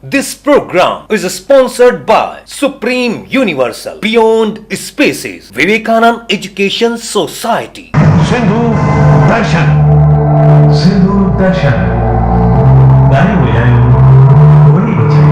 This program is sponsored by Supreme Universal Beyond Spaces Vivekanand Education Society. Sindhu दर्शन सिंधु दर्शन गाने बजायो Holi बजायो.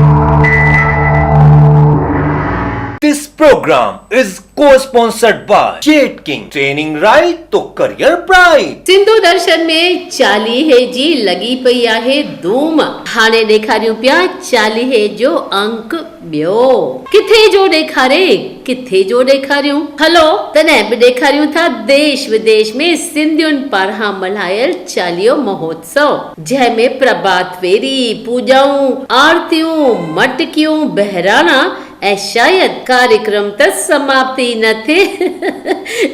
This program is co-sponsored by Jade King. Training right तो career bright. Sindhu दर्शन में चाली है जी लगी पई आहे धूम. हाणे ॾेखारियूं पिया चाली है जो अंक ॿियो. किथे जो ॾेखारे किथे जो ॾेखारियूं. हलो तॾहिं बि ॾेखारियूं था देश विदेश में सिंधियुनि पारां मल्हायल चालीहो महोत्सव, जंहिंमें प्रभात फेरी, पूॼाऊं, आरतियूं, मटकियूं, बहिराणा ऐं शायद कार्यक्रम त समाप्ति न थिए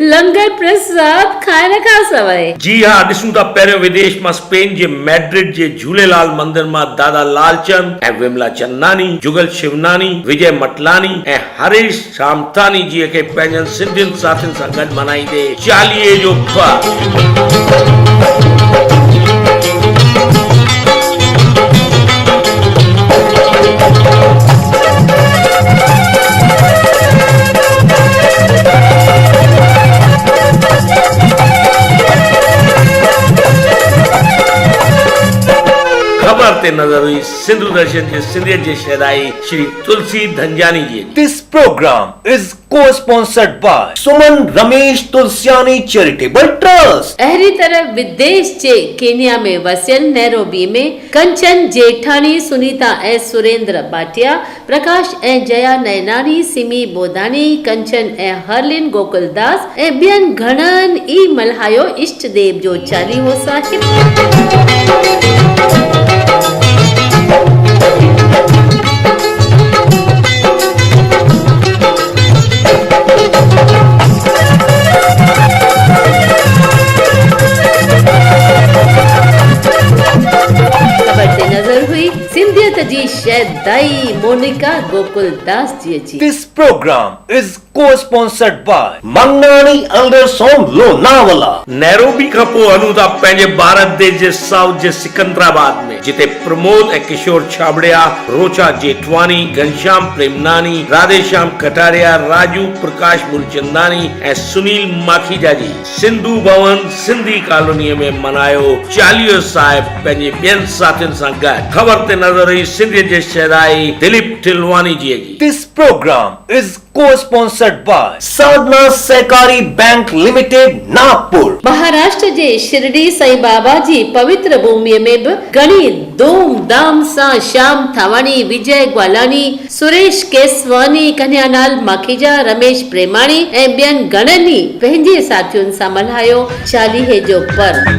लंगर प्रसाद खाइण खां सवाइ. जी हाँ, ॾिसूं था पहिरियों विदेश मां स्पेन जे मैड्रिड जे झूलेलाल मंदिर मां दादा लालचंद ऐं विमला चंदानी, जुगल शिवनानी, विजय मटलानी ऐं हरीश शामतानी जी खे पंहिंजनि सिंधियुनि साथियुनि सां गॾु मनाईंदे चालीहे जो पर्व. खबर ते नजर हुई सिंधु दर्शन जे सिंधियत जे शहदाई श्री तुलसी धनजानी जी. This program is co-sponsored by Suman Ramesh Tulsiani Charitable Trust. अहिड़ी तरह विदेश जे केनिया में वसियल नैरोबी में कंचन जेठानी, सुनीता ऐं सुरेंद्र भाटिया, प्रकाश ऐं जया नैनानी, सिमी बोधानी, कंचन ऐं हरलिन गोकुलदास ऐं ॿियनि घणनि ई मल्हायो इष्ट देव जो चालीहो साहिब. सिंधियत जी शहदाई Monika Gokuldas ji ji. This program is co-sponsored by Mangnani Elders Home Lonavala. Nairobi खां पोइ हलूं था पंहिंजे भारत देश जे साउथ जे सिकंदराबाद में, जिते प्रमोद ऐं किशोर छाबड़िया, रोचा जेठवानी, घनश्याम प्रेमनानी, राधेश्याम कटारिया, राजू प्रकाश मूलचंदानी ऐं सुनील माखीजा जी सिंधु भवन सिंधी कॉलोनीअ में मनायो चालीहो साहिब पंहिंजे ॿियनि साथियुनि सां गॾु. खबर ते नज़र हुई सिंधियत जे शहदाई दिलीप टिलवानी जी ji. This program is co-sponsored by Sadhana Sehkari Bank Limited, Nagpur. Maharashtra जे शिरडी साईं बाबा जी पवित्र भूमिअ में बि घणी धूमधाम सां श्याम थावानी, विजय ग्वालानी, सुरेश केसवानी, कन्यालाल माखीजा, रमेश प्रेमाणी ऐं ॿियनि घणनि ई पंहिंजे साथियुनि सां मल्हायो चालीहे जो पर्व.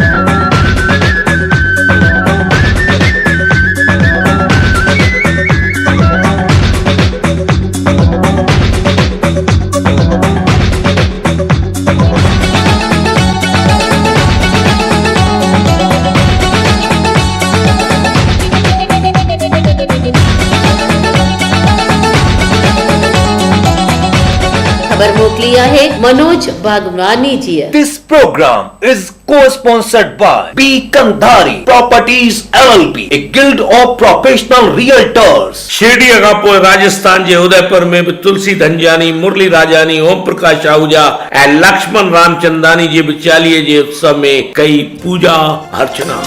खबर मोकली आहे मनोज भागवानी जी. This program is co-sponsored by B. Kandhari Properties LLP, a guild of professional realtors. Shirdi खां पोइ राजस्थान जे उदयपुर में बि तुलसी धनजानी, मुरली राजानी, ओम प्रकाश आहूजा ऐं लक्ष्मण रामचंदानी जी बि चालीहे जे उत्सव में कई पूजा अर्चना.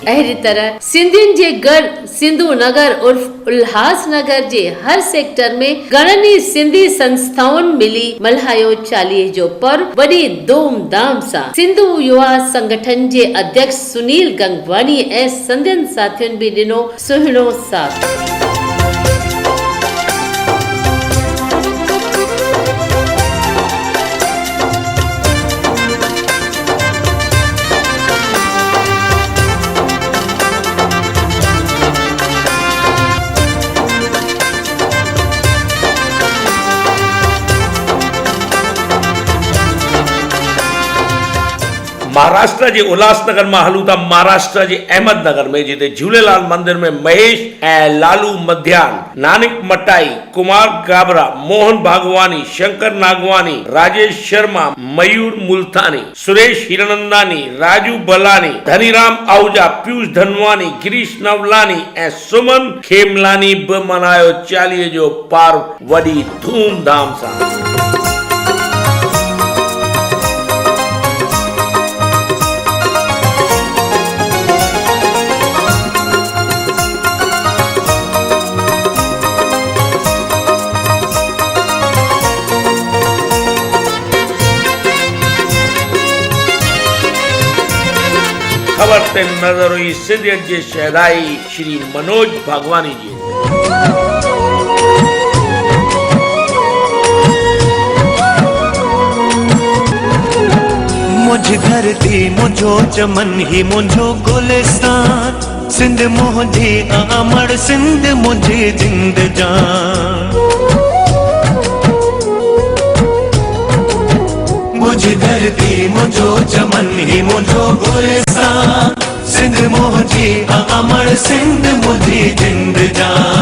अहिड़ी तरह सिंधियुनि जे गढ़ सिंधु नगर उर्फ उल्हासनगर जे हर सेक्टर में घणनि ई सिंधी संस्थाउनि मिली मल्हायो चालीहे जो पर्व वॾी धूमधाम सां. सिंधु युवा संगठन जे अध्यक्ष सुनील गंगवानी ऐं संधियुनि साथियुनि बि ॾिनो सुहिणो साथ. महाराष्ट्र जे उल्हासनगर में हलूं था महाराष्ट्र जे अहमदनगर में, जिते झूलेलाल मंदिर में महेश ऐं लालू मध्यान, नानक मटाई, कुमार गाबरा, मोहन भागवानी, शंकर नागवानी, राजेश शर्मा, मयूर मुल्तानी, सुरेश हिरनंदानी, राजू बलानी, धनीराम आहूजा, पीयूष धनवानी, गिरीश नवलानी ऐं सुमन खेमलानी बि मनायो चालीहे जो पर्व वॾी धूमधाम सां। खबर ते नजर हुई सिंधियत जे शहदाई श्री मनोज भागवानी जी। मुझ धरती मुझो चमन ही मुझो गुलिस्तान, सिंध मुझी अमर सिंध मुझी जिंद जान। मुझ धरती मुझो चमन ही मुझो गुलिस्तान, सिंध मुझी अमर सिंध मुझी जिंद जान।